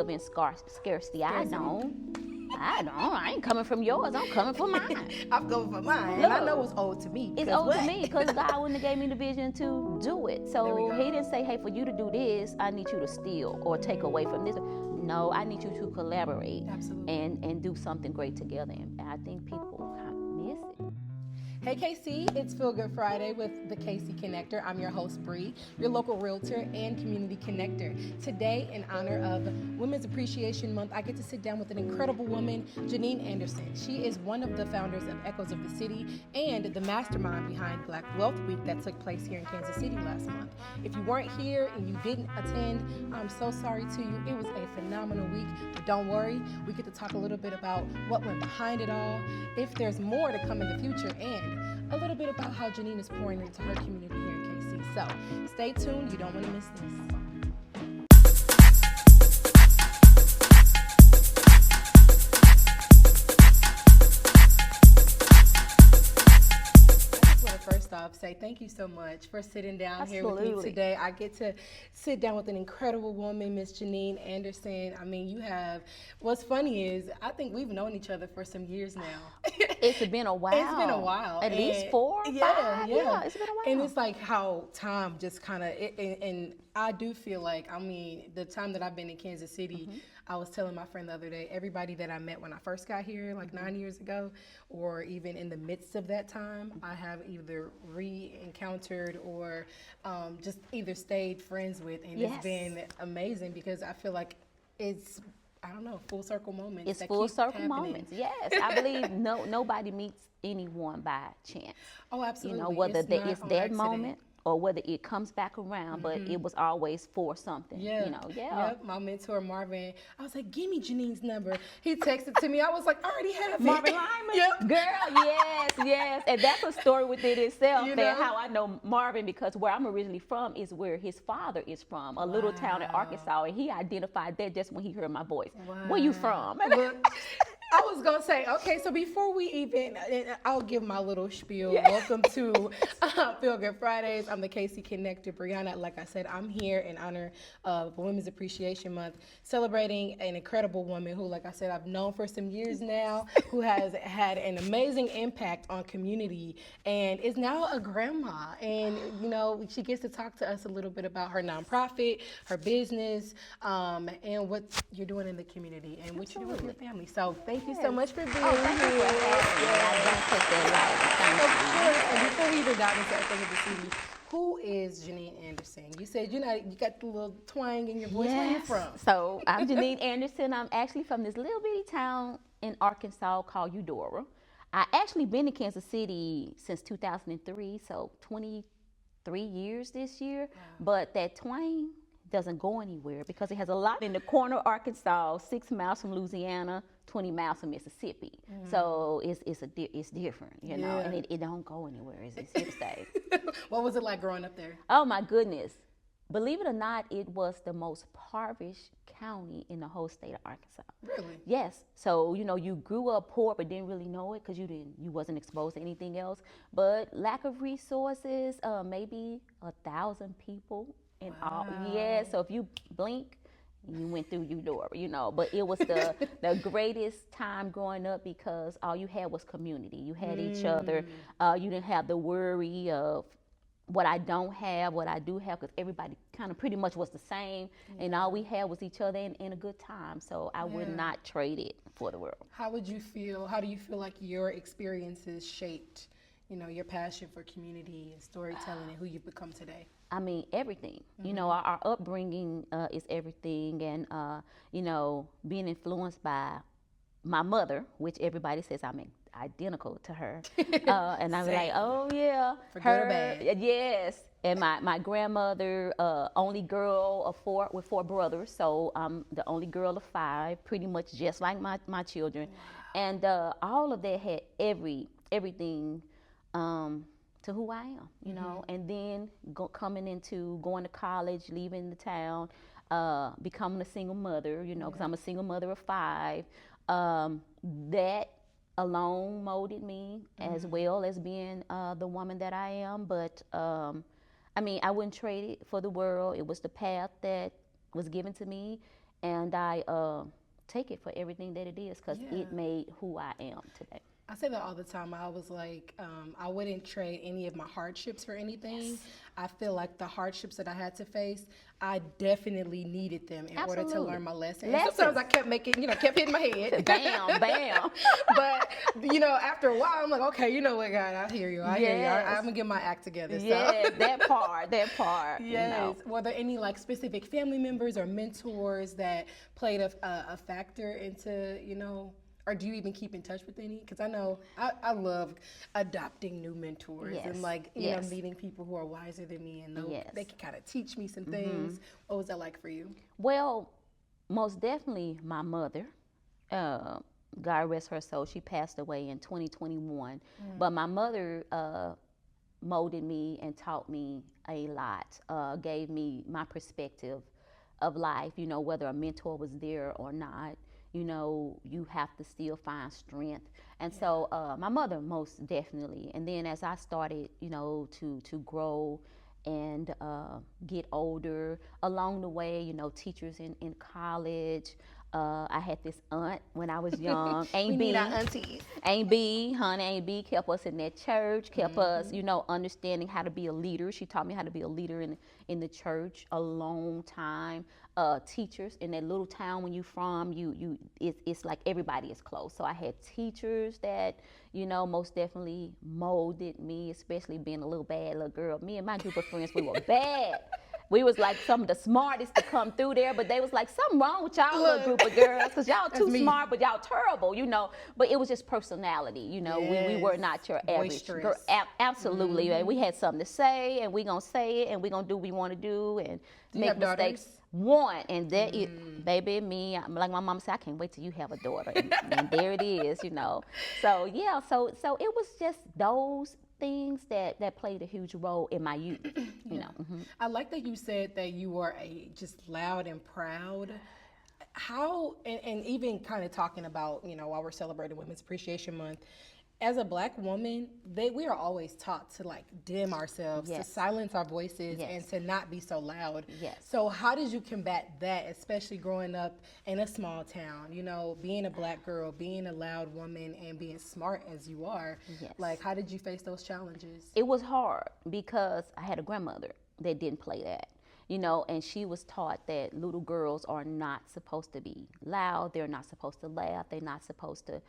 live in scarcity. I don't. I ain't coming from yours. I'm coming from mine. I'm going for mine. Look, and I know it's owed to me. It's owed to me because God wouldn't have gave me the vision to do it. So he didn't say, hey, for you to do this, I need you to steal or take away from this. No, I need you to collaborate. Absolutely. And do something great together. And I think people kind of miss it. Hey KC, it's Feel Good Friday with the KC Connector. I'm your host Bree, your local realtor and community connector. Today, in honor of Women's Appreciation Month, I get to sit down with an incredible woman, Geaneen Anderson. She is one of the founders of Echoes of the City and the mastermind behind Black Wealth Week that took place here in Kansas City last month. If you weren't here and you didn't attend, I'm so sorry to you. It was a phenomenal week, but don't worry, we get to talk a little bit about what went behind it all, if there's more to come in the future, and a little bit about how Geaneen is pouring into her community here in KC. So stay tuned, you don't want to miss this. First off, say thank you so much for sitting down here with me today. I get to sit down with an incredible woman, Miss Geaneen Anderson. I mean, what's funny is I think we've known each other for some years now. It's been a while. It's been a while. At least 4 or 5. Yeah, it's been a while. And it's like how time just kind of, and I do feel like, I mean, the time that I've been in Kansas City, I was telling my friend the other day, everybody that I met when I first got here, like 9 years ago, or even in the midst of that time, I have either re-encountered or just either stayed friends with. And it's been amazing because I feel like it's, I don't know, full circle moments. It's full circle moments. Yes, I believe nobody meets anyone by chance. Oh, absolutely. You know, whether it's that moment or whether it comes back around, but it was always for something. Yeah. You know, Yep. My mentor Marvin, I was like, give me Geaneen's number. He texted to me. I was like, I already have it. Marvin Lyman. Yep. Girl, yes. And that's a story within itself. You And know? how I know Marvin, because where I'm originally from is where his father is from, a little town in Arkansas. And he identified that just when he heard my voice. Wow. Where you from? I was going to say, okay, so before we even, I'll give my little spiel. Yeah. Welcome to Feel Good Fridays. I'm the KC Connector, Brianna. Like I said, I'm here in honor of Women's Appreciation Month, celebrating an incredible woman who, like I said, I've known for some years now, who has had an amazing impact on community and is now a grandma. And, you know, she gets to talk to us a little bit about her nonprofit, her business, and what you're doing in the community and what you do with your family. So thank you so much for being here. Thank you for having me. I don't take that lightly. And before we even dive into Echoes of the City, who is Geaneen Anderson? You said you got the little twang in your voice. Yes. Where are you from? So I'm Geaneen Anderson. I'm actually from this little bitty town in Arkansas called Eudora. I actually been in Kansas City since 2003, so 23 years this year. Wow. But that twang doesn't go anywhere because it has a lot in the corner of Arkansas, 6 miles from Louisiana, 20 miles from Mississippi. So it's different, you know, and it don't go anywhere. It's here to stay. What was it like growing up there? Oh my goodness. Believe it or not, it was the most impoverished county in the whole state of Arkansas. Really? Yes. So, you know, you grew up poor but didn't really know it because you wasn't exposed to anything else. But lack of resources, maybe 1,000 people in all. Yeah, so if you blink, you went through Eudora, you know. But it was the greatest time growing up because all you had was community. You had each other. You didn't have the worry of what I don't have, what I do have, because everybody kind of pretty much was the same, and all we had was each other and a good time. So I would not trade it for the world. How do you feel like your experiences shaped, you know, your passion for community and storytelling and who you've become today? I mean, everything. You know, our upbringing is everything, and you know, being influenced by my mother, which everybody says I'm identical to her, and I'm like, oh yeah, for good or bad. Yes. And my grandmother, only girl of 4 with 4 brothers, so I'm the only girl of 5, pretty much just like my children, and all of that had everything. To who I am, you know, and then going to college, leaving the town, becoming a single mother, you know, because I'm a single mother of 5. That alone molded me as well as being the woman that I am. But I mean, I wouldn't trade it for the world. It was the path that was given to me, and I take it for everything that it is because Yeah. it made who I am today. I say that all the time. I was like, I wouldn't trade any of my hardships for anything. I feel like the hardships that I had to face, I definitely needed them in order to Absolutely. learn my lesson. And Lessons. sometimes I kept making, kept hitting my head. Bam, bam. But, after a while, I'm like, okay, you know what, God, I hear you. I hear you. I'm going to get my act together. So. Yes, that part. Yes. You know. Were there any like specific family members or mentors that played a factor into, or do you even keep in touch with any? Because I know I love adopting new mentors and like, meeting people who are wiser than me and know they can kind of teach me some things. What was that like for you? Well, most definitely my mother. God rest her soul. She passed away in 2021. But my mother molded me and taught me a lot, gave me my perspective of life, whether a mentor was there or not. You have to still find strength. And so my mother most definitely. And then as I started, to grow and get older, along the way, teachers in college. I had this aunt when I was young. We need our aunties. Aunt B kept us in that church, kept us, understanding how to be a leader. She taught me how to be a leader in the church a long time. Teachers in that little town when you from, it's like everybody is close. So I had teachers that, most definitely molded me, especially being a little bad little girl. Me and my group of friends, we were bad. We was like some of the smartest to come through there, but they was like, something wrong with y'all little group of girls, because y'all too smart, but y'all terrible, But it was just personality, we were not your average girl. Absolutely. And we had something to say, and we gonna say it, and we gonna do what we want to do, and make mistakes. One, and that baby, me, like my mom said, I can't wait till you have a daughter, and there it is, So yeah, so it was just those things that played a huge role in my youth. I like that you said that you were just loud and proud. How, and even kind of talking about, while we're celebrating Women's Appreciation Month, as a Black woman, we are always taught to like dim ourselves, to silence our voices, and to not be so loud. So how did you combat that, especially growing up in a small town, being a Black girl, being a loud woman, and being smart as you are? Like, how did you face those challenges? It was hard because I had a grandmother that didn't play that. And she was taught that little girls are not supposed to be loud, they're not supposed to laugh, they're not supposed to,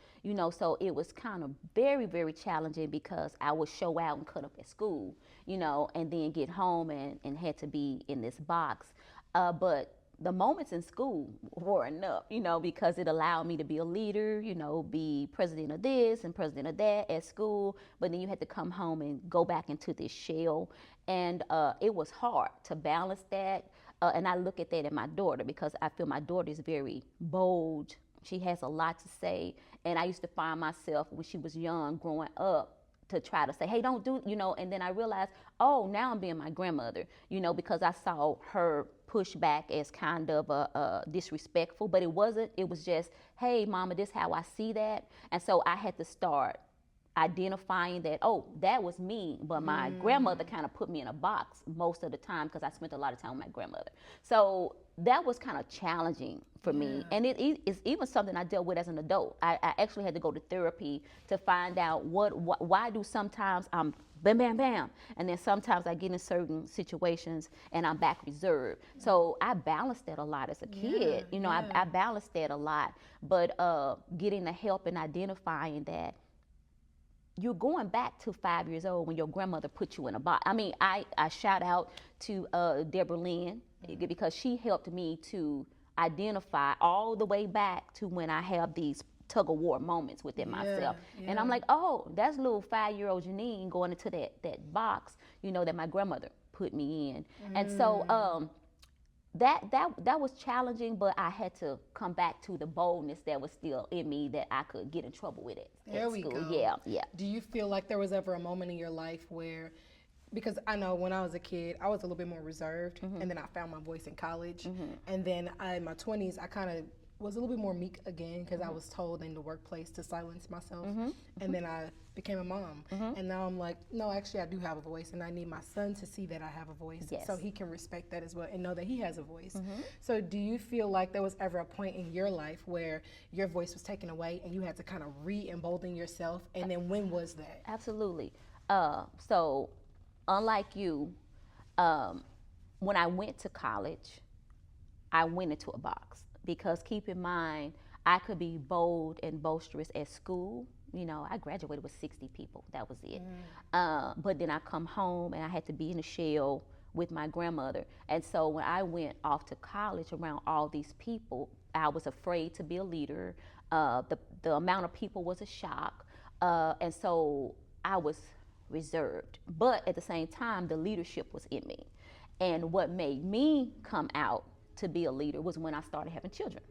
so it was kind of very, very challenging because I would show out and cut up at school, and then get home and had to be in this box. But the moments in school were enough, because it allowed me to be a leader, be president of this and president of that at school. But then you had to come home and go back into this shell. And it was hard to balance that. And I look at that in my daughter because I feel my daughter is very bold. She has a lot to say. And I used to find myself when she was young growing up to try to say, hey, don't do, and then I realized, oh, now I'm being my grandmother, because I saw her push back as kind of disrespectful, but it wasn't. It was just, hey, mama, this is how I see that. And so I had to start identifying that, oh, that was me, but my grandmother kind of put me in a box most of the time because I spent a lot of time with my grandmother. So that was kind of challenging for me. And it is even something I dealt with as an adult. I actually had to go to therapy to find out why do sometimes I'm bam, bam, bam, and then sometimes I get in certain situations and I'm back reserved. So I balanced that a lot as a kid. I balanced that a lot, but getting the help and identifying that you're going back to 5 years old when your grandmother put you in a box. I mean, I shout out to Deborah Lynn because she helped me to identify all the way back to when I have these tug of war moments within myself. And I'm like, oh, that's little 5-year-old Geaneen going into that box, that my grandmother put me in. And so that was challenging, but I had to come back to the boldness that was still in me that I could get in trouble with it at school. Yeah. Do you feel like there was ever a moment in your life where, because I know when I was a kid, I was a little bit more reserved, and then I found my voice in college, and then in my 20s, I kind of was a little bit more meek again because I was told in the workplace to silence myself. And then I became a mom. And now I'm like, no, actually, I do have a voice, and I need my son to see that I have a voice Yes. so he can respect that as well and know that he has a voice. So do you feel like there was ever a point in your life where your voice was taken away and you had to kind of re-embolden yourself? And then when was that? Absolutely. So, unlike you, when I went to college, I went into a box because keep in mind, I could be bold and boisterous at school. You know, I graduated with 60 people. That was it. But then I come home and I had to be in a shell with my grandmother. And so when I went off to college around all these people, I was afraid to be a leader. The amount of people was a shock. And so I was reserved. But at the same time, the leadership was in me. And what made me come out to be a leader was when I started having children.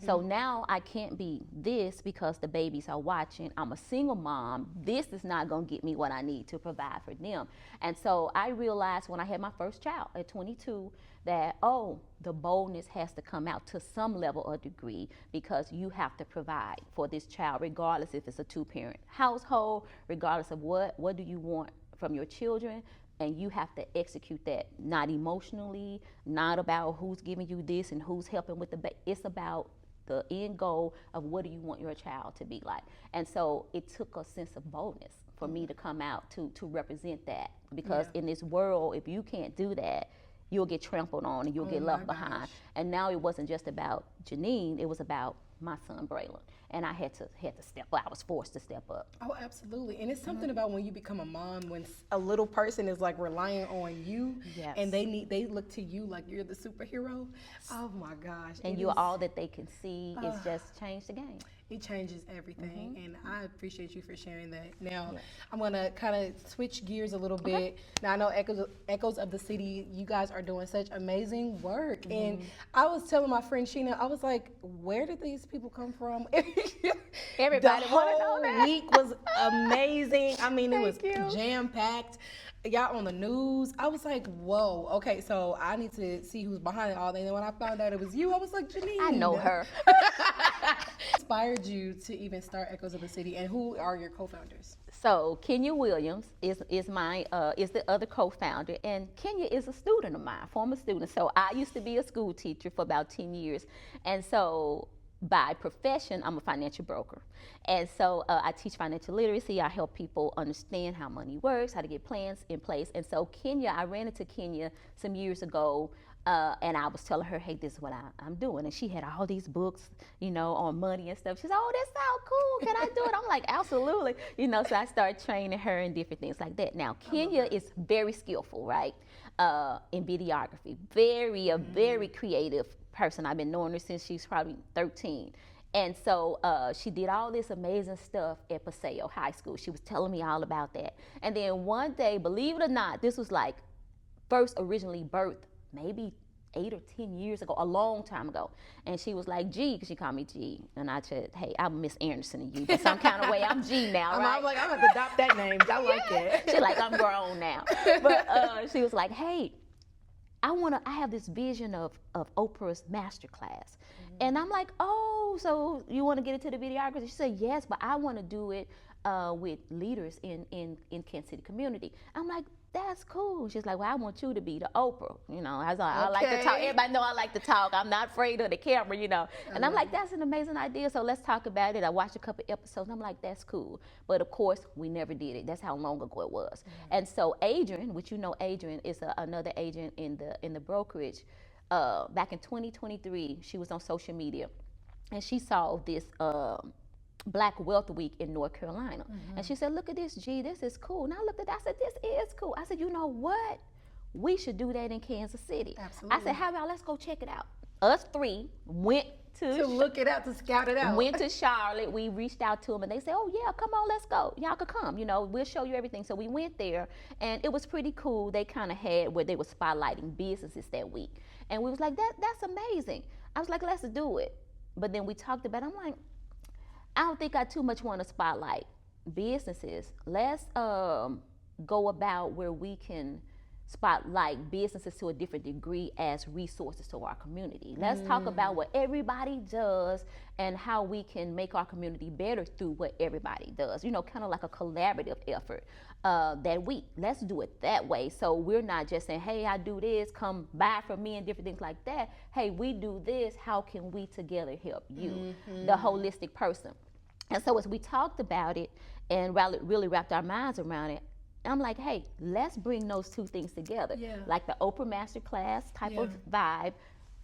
So now I can't be this because the babies are watching. I'm a single mom. This is not going to get me what I need to provide for them. And so I realized when I had my first child at 22 that, oh, the boldness has to come out to some level or degree because you have to provide for this child, regardless if it's a two-parent household, regardless of what do you want from your children. And you have to execute that, not emotionally, not about who's giving you this and who's helping with it's about the end goal of what do you want your child to be like. And so it took a sense of boldness for me to come out to represent that. Because in this world, if you can't do that, you'll get trampled on and you'll get left behind. And now it wasn't just about Geaneen, it was about my son Braylon. And I had to step up. I was forced to step up. Oh, absolutely. And it's something about when you become a mom, when a little person is like relying on you, and they look to you like you're the superhero. Oh my gosh. And you're all that they can see. It's just changed the game. It changes everything, and I appreciate you for sharing that. Now, I'm gonna kind of switch gears a little bit. Now, I know Echoes of the City, you guys are doing such amazing work, and I was telling my friend Sheena, I was like, where did these people come from? Everybody the wanna know whole that. week was amazing. I mean, it was jam-packed. Y'all on the news. I was like, whoa, okay, so I need to see who's behind it all. And then when I found out it was you, I was like, Geaneen. I know her. Inspired you to even start Echoes of the City, and who are your co-founders? So Kenya Williams is the other co-founder, and Kenya is a student of mine, former student. So I used to be a school teacher for about 10 years, and so by profession, I'm a financial broker. And so I teach financial literacy. I help people understand how money works, how to get plans in place. And so I ran into Kenya some years ago, and I was telling her, hey, this is what I'm doing. And she had all these books, on money and stuff. She's like, oh, that sounds cool. Can I do it? I'm like, absolutely. So I started training her and different things like that. Now, Kenya is very skillful, right, in videography. Very creative person. I've been knowing her since she's probably 13. And so she did all this amazing stuff at Paseo High School. She was telling me all about that. And then one day, believe it or not, this was like first originally birthed maybe 8 or 10 years ago, a long time ago. And she was like, G, because she called me G. And I said, hey, I'm Miss Anderson to you, but some kind of way I'm G now, right? I'm like, I'm going to adopt that name. I like it. She's like, I'm grown now. But she was like, hey, I have this vision of Oprah's masterclass. And I'm like, oh, so you want to get into the videography? She said, yes, but I want to do it with leaders in Kansas City community. I'm like, that's cool. She's like, well, I want you to be the Oprah. I was like, I like to talk. Everybody know I like to talk. I'm not afraid of the camera, And I'm like, that's an amazing idea. So let's talk about it. I watched a couple episodes. And I'm like, that's cool. But of course, we never did it. That's how long ago it was. And so Adrian, which Adrian is another agent in the brokerage. Back in 2023, she was on social media, and she saw this Black Wealth Week in North Carolina. And she said, look at this, G, this is cool. And I looked at that, I said, this is cool. I said, you know what? We should do that in Kansas City. Absolutely. I said, how about let's go check it out. Us three went to look it out, to scout it out. Went to Charlotte. We reached out to them, and they said, oh, yeah, come on, let's go. Y'all could come. We'll show you everything. So we went there, and it was pretty cool. They kind of had where they were spotlighting businesses that week. And we was like, that's amazing. I was like, let's do it. But then we talked about it. I'm like, I don't think I too much want to spotlight businesses. Let's go about where we can spotlight businesses to a different degree as resources to our community. Let's talk about what everybody does and how we can make our community better through what everybody does. Kind of like a collaborative effort that week. Let's do it that way. So we're not just saying, hey, I do this, come buy from me and different things like that. Hey, we do this, how can we together help you, the holistic person? And so as we talked about it and really wrapped our minds around it, I'm like, hey, let's bring those two things together. Yeah. Like the Oprah Masterclass type of vibe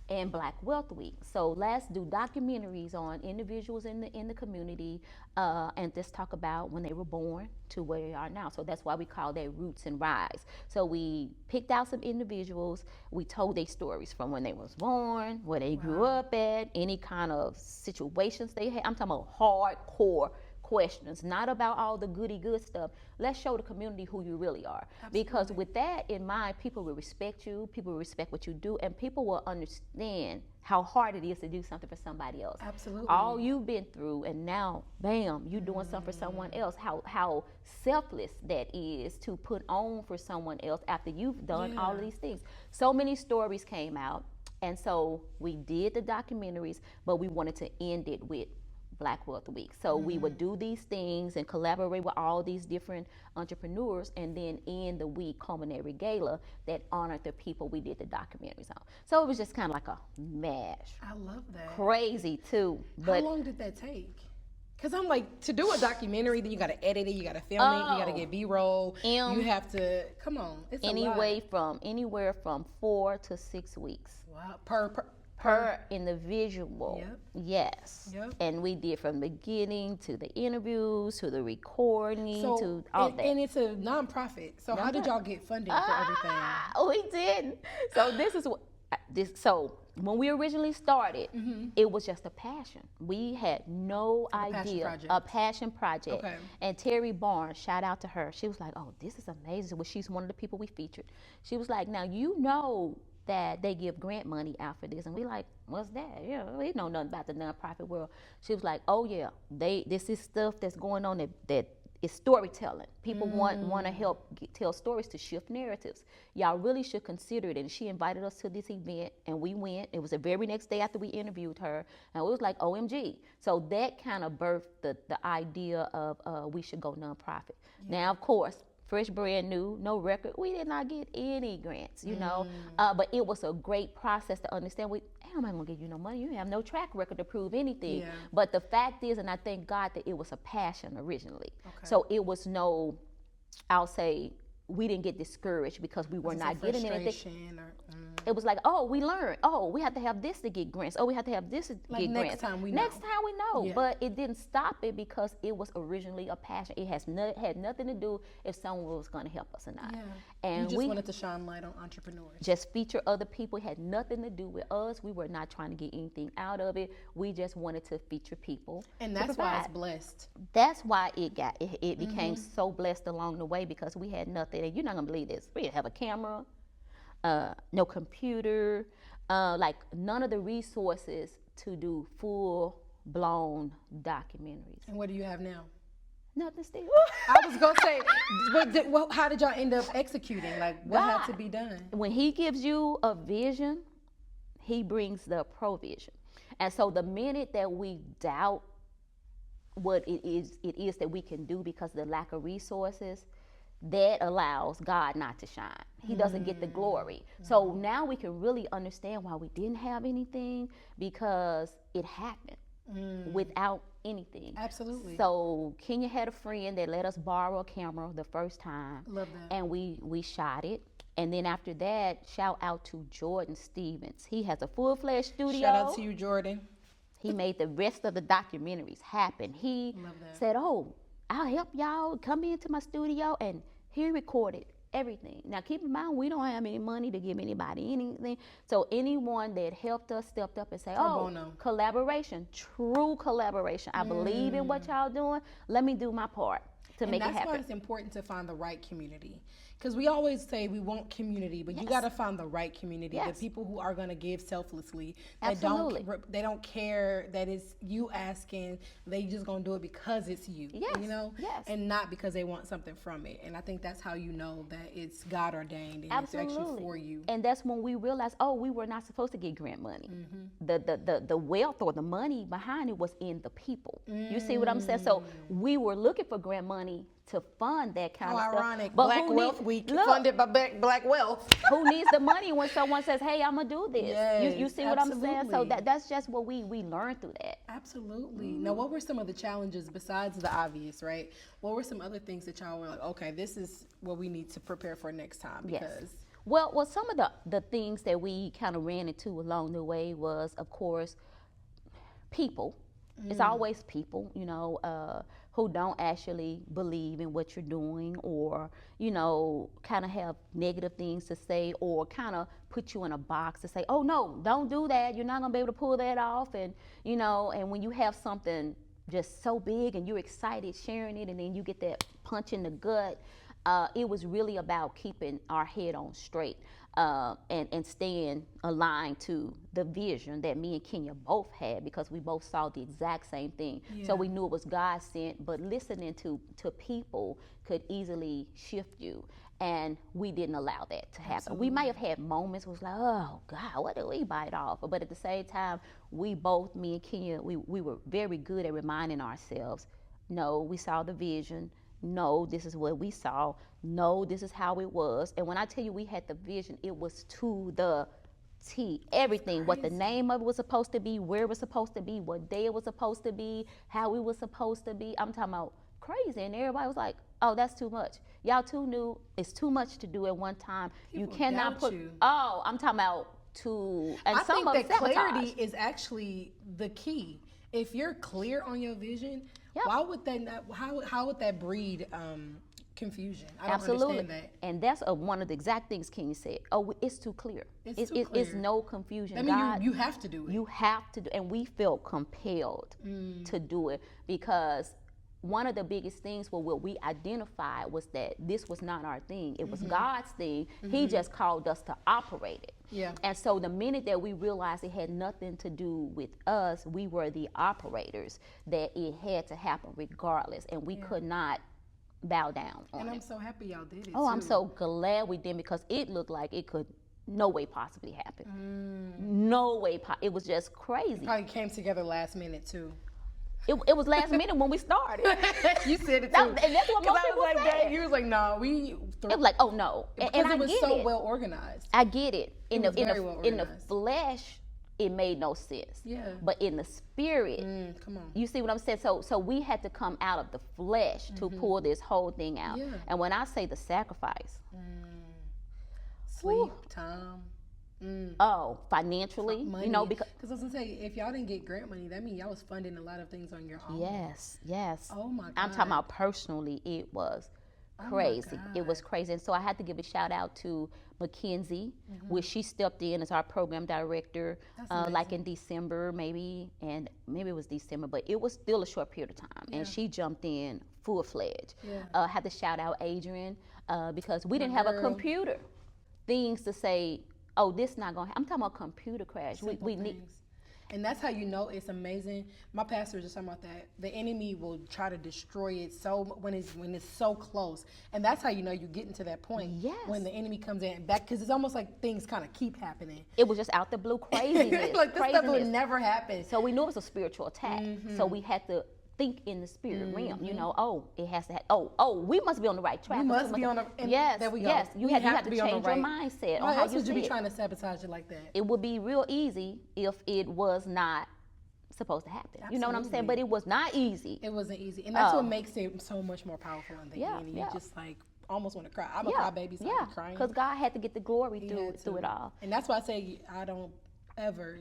and Black Wealth Week. So let's do documentaries on individuals in the community and just talk about when they were born to where they are now. So that's why we call that Roots and Rise. So we picked out some individuals, we told their stories from when they was born, where they grew up at, any kind of situations they had. I'm talking about hardcore questions, not about all the goody good stuff. Let's show the community who you really are. Absolutely. Because with that in mind, people will respect you, people will respect what you do, and people will understand how hard it is to do something for somebody else. Absolutely. All you've been through, and now, bam, you're doing something for someone else. How selfless that is to put on for someone else after you've done all of these things. So many stories came out, and so we did the documentaries, but we wanted to end it with Black Wealth Week. So we would do these things and collaborate with all these different entrepreneurs, and then end the week culinary gala that honored the people we did the documentaries on. So it was just kind of like a mash. I love that. Crazy too. But how long did that take? Because I'm like, to do a documentary, then you got to edit it, you got to film it, you got to get B-roll, you have to, come on, it's a lot. Anywhere from 4 to 6 weeks. Wow, per individual. Yep. Yes. Yep. And we did from the beginning to the interviews to the recording to all that. And it's a nonprofit. So how did y'all get funding for everything? We didn't. So this is what so when we originally started, it was just a passion. We had no idea. A passion project. Okay. And Terry Barnes, shout out to her. She was like, "Oh, this is amazing." Well, she's one of the people we featured. She was like, "Now that they give grant money out for this," and we like, what's that? Yeah, we know nothing about the nonprofit world. She was like, oh yeah, this is stuff that's going on that is storytelling. People want to help tell stories to shift narratives. Y'all really should consider it. And she invited us to this event, and we went. It was the very next day after we interviewed her, and it was like OMG. So that kind of birthed the idea of we should go nonprofit. Now, of course, fresh, brand new, no record. We did not get any grants, but it was a great process to understand. I'm not gonna give you no money. You have no track record to prove anything. Yeah. But the fact is, and I thank God that it was a passion originally. Okay. So it was I'll say, we didn't get discouraged because we were not getting anything. It was like, oh, we learned. Oh, we have to have this to get grants. Oh, we have to have this to get grants. Next time we know. Next time we know. Yeah. But it didn't stop it because it was originally a passion. It had nothing to do if someone was going to help us or not. Yeah. And you just wanted to shine light on entrepreneurs. Just feature other people. It had nothing to do with us. We were not trying to get anything out of it. We just wanted to feature people. And that's why it's blessed. That's why it became so blessed along the way, because we had nothing. And you're not going to believe this. We didn't have a camera. No computer, like none of the resources to do full-blown documentaries. And what do you have now? Nothing still. I was going to say, how did y'all end up executing? Like, what had to be done? When he gives you a vision, he brings the provision. And so the minute that we doubt what it is that we can do because of the lack of resources, that allows God not to shine. He doesn't get the glory. So now we can really understand why we didn't have anything, because it happened without anything. Absolutely. So Kenya had a friend that let us borrow a camera the first time. Love that. And we shot it. And then after that, shout out to Jordan Stevens. He has a full-fledged studio. Shout out to you, Jordan. He made the rest of the documentaries happen. He said, oh, I'll help y'all, come into my studio, and he recorded everything. Now keep in mind, we don't have any money to give anybody anything. So anyone that helped us stepped up and said, collaboration, true collaboration. I believe in what y'all doing. Let me do my part. to And make it that's why happen. it's important to find the right community. Because we always say we want community, but you Yes. got to find the right community. Yes. The people who are going to give selflessly. Absolutely. They don't care that it's you asking. They just going to do it because it's you. Yes. You know? Yes. And not because they want something from it. And I think that's how you know that it's God ordained and Absolutely. it's actually for you. And that's when we realized, oh, we were not supposed to get grant money. Mm-hmm. The wealth or the money behind it was in the people. You see what I'm saying? So we were looking for grant money to fund that kind How of stuff. ironic. But Black who Wealth needs- Week look, funded by Black Wealth. who needs the money when someone says, hey, I'm going to do this? You Yes, see what I'm saying? So absolutely. that's just what we learned through that. Absolutely. Now, what were some of the challenges besides the obvious, right? What were some other things that y'all were like, okay, this is what we need to prepare for next time? Yes. Because Well, some of the things that we kind of ran into along the way was, of course, people. It's always people, who don't actually believe in what you're doing, or, kind of have negative things to say, or kind of put you in a box to say, oh, no, don't do that. You're not going to be able to pull that off. And, and when you have something just so big and you're excited sharing it, and then you get that punch in the gut, it was really about keeping our head on straight. And staying aligned to the vision that me and Kenya both had, because we both saw the exact same thing. Yeah. So we knew it was God sent, but listening to people could easily shift you. And we didn't allow that to happen. Absolutely. We might have had moments where it was like, oh God, what did we bite off? But at the same time, me and Kenya, we were very good at reminding ourselves, no, we saw the vision. No, this is what we saw. No, this is how it was. And when I tell you we had the vision, it was to the T. Everything, what the name of it was supposed to be, where it was supposed to be, what day it was supposed to be, how it was supposed to be. I'm talking about crazy. And everybody was like, oh, that's too much. Y'all too new. It's too much to do at one time. People you cannot doubt put, you. oh, I'm talking about and I some think of that sabotage. clarity is actually the key. If you're clear on your vision, Yeah. why would that not, how would that breed confusion? I don't Absolutely. understand that. And that's one of the exact things King said. Oh, it's too clear. It's too It's clear. no confusion. I mean, God, you have to do it. you have to do, and we felt compelled to do it, because one of the biggest things what we identified was that this was not our thing. It was God's thing. He just called us to operate it. Yeah. And so the minute that we realized it had nothing to do with us, we were the operators, that it had to happen regardless, and we could not bow down on And it. I'm so happy y'all did it. Oh, I'm too. so glad we did, because it looked like it could no way possibly happen. No way. It was just crazy. Probably came together last minute too. It was last minute when we started. You said it too. And that's what 'Cause most I people was like, said. "Dang," you was like, no, It was like, oh no, because and I it was get so it. well organized. I get it. In was the very well in the organized. flesh, it made no sense. Yeah. But in the spirit, Come on. you see what I'm saying? So we had to come out of the flesh to pull this whole thing out. Yeah. And when I say the sacrifice, Sleep, time, oh, financially, money. because I was gonna say, if y'all didn't get grant money, that means y'all was funding a lot of things on your own. yes. Oh my God. I'm talking about personally, it was crazy. It was crazy. And so I had to give a shout out to Mackenzie, which she stepped in as our program director, like in December, maybe it was December, but it was still a short period of time. And she jumped in full fledged. Yeah. Had to shout out Adrian, because we didn't have a girl. computer. Things to say, oh, this not going to happen. I'm talking about computer crash. Simple We need. things. And that's how you know it's amazing. My pastor was just talking about that. The enemy will try to destroy it when it's so close, and that's how you know you're getting to that point. Yes. When the enemy comes in back, because it's almost like things kind of keep happening. It was just out the blue craziness. Like this stuff would craziness. never happen. So we knew it was a spiritual attack. So we had to think in the spirit realm. Oh, it has to. We must be on the right track. We must be on the. And Yes, there we go. yes. You had to be on the change your mindset Why on how else you would you see be it. trying to sabotage it like that? It would be real easy if it was not supposed to happen. You know what I'm saying? Absolutely. But it was not easy. It wasn't easy, and that's what makes it so much more powerful in the end. You Yeah. just like almost want to cry. I'm a crybaby, so I be crying. because God had to get the glory He through had it to. all. And that's why I say I don't ever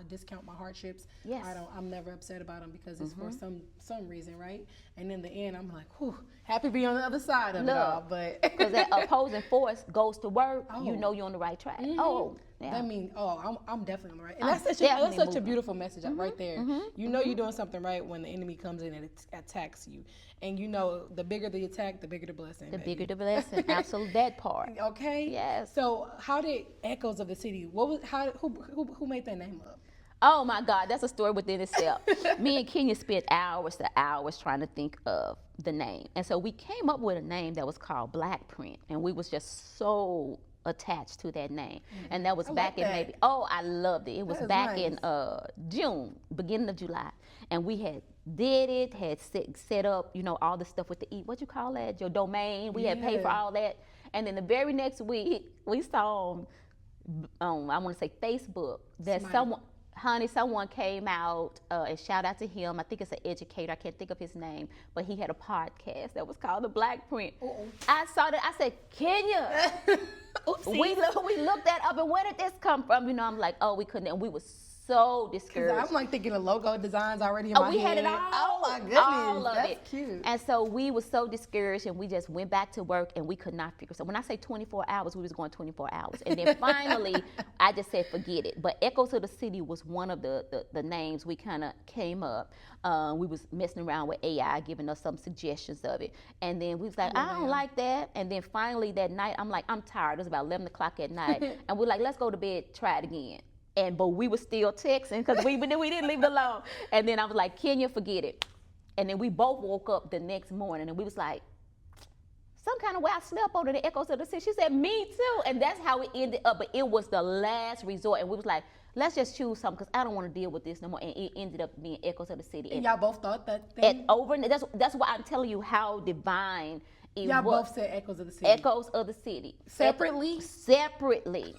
discount my hardships. Yes. I'm never upset about them because it's for some reason, right? And in the end, I'm like, whew, happy to be on the other side of it all. But Because that opposing force goes to work, you Oh. know you're on the right track. Oh, That means, I'm definitely on the right. And I'm that's definitely such a moving. beautiful message right there. You know you're doing something right when the enemy comes in and attacks you. And you know the bigger the attack, the bigger the blessing. The baby. bigger the blessing. Absolutely, that part. Okay. Yes. So how did Echoes of the City? Who made that name up? Oh my God, that's a story within itself. Me and Kenya spent hours to hours trying to think of the name. And so we came up with a name that was called Black Print. And we was just so attached to that name. And that was back in maybe, I loved it. It was back in June, beginning of July. And we had set up, all the stuff with what you call that? Your domain. We had paid for all that. And then the very next week, we saw on I want to say Facebook, that someone came out and shout out to him. I think it's an educator. I can't think of his name, but he had a podcast that was called The Black Print. I saw that. I said, Kenya, we looked that up, and where did this come from? I'm like, we couldn't, and we were so discouraged. I'm like thinking of logo designs already in my head. We had it all. Oh my goodness, all of that's it. Cute. And so we were so discouraged, and we just went back to work, and we could not figure. So when I say 24 hours, we was going 24 hours, and then finally, I just said forget it. But Echoes of the City was one of the names we kind of came up. We was messing around with AI, giving us some suggestions of it, and then we was like, I don't like that. And then finally that night, I'm like, I'm tired. It was about 11 o'clock at night, and we're like, let's go to bed, try it again. But we were still texting because we didn't leave it alone. And then I was like, Kenya, forget it. And then we both woke up the next morning and we was like, some kind of way I slept under the Echoes of the City. She said, me too. And that's how it ended up. But it was the last resort. And we was like, let's just choose something because I don't want to deal with this no more. And it ended up being Echoes of the City. And y'all both thought that thing? That's why I'm telling you how divine it y'all was. Both said Echoes of the City. Echoes of the City. Separately? Separately.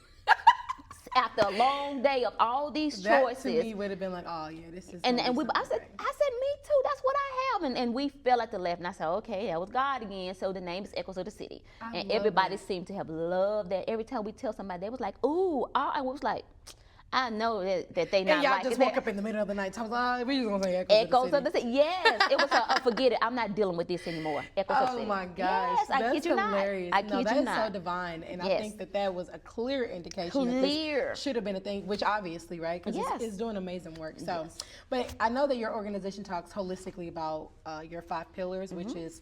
After a long day of all these choices, that to me would have been like, oh yeah, this is. I said, me too. That's what I have, and we fell at the left. And I said, okay, that was God again. So the name is Echoes of the City, and everybody seemed to have loved that. Every time we tell somebody, they was like, ooh, I was like, I know that they not and y'all like just it. woke up in the middle of the night. I was like, we just gonna say Echoes of the City. Yes, it was forget it. I'm not dealing with this anymore. Echoes of the City. Oh my gosh, yes, that's I kid you hilarious. Not. I kid that you is not. so divine, and Yes. I think that was a clear indication Clear. that this should have been a thing, which obviously, right? Because it's doing amazing work. So, but I know that your organization talks holistically about your 5 pillars, which is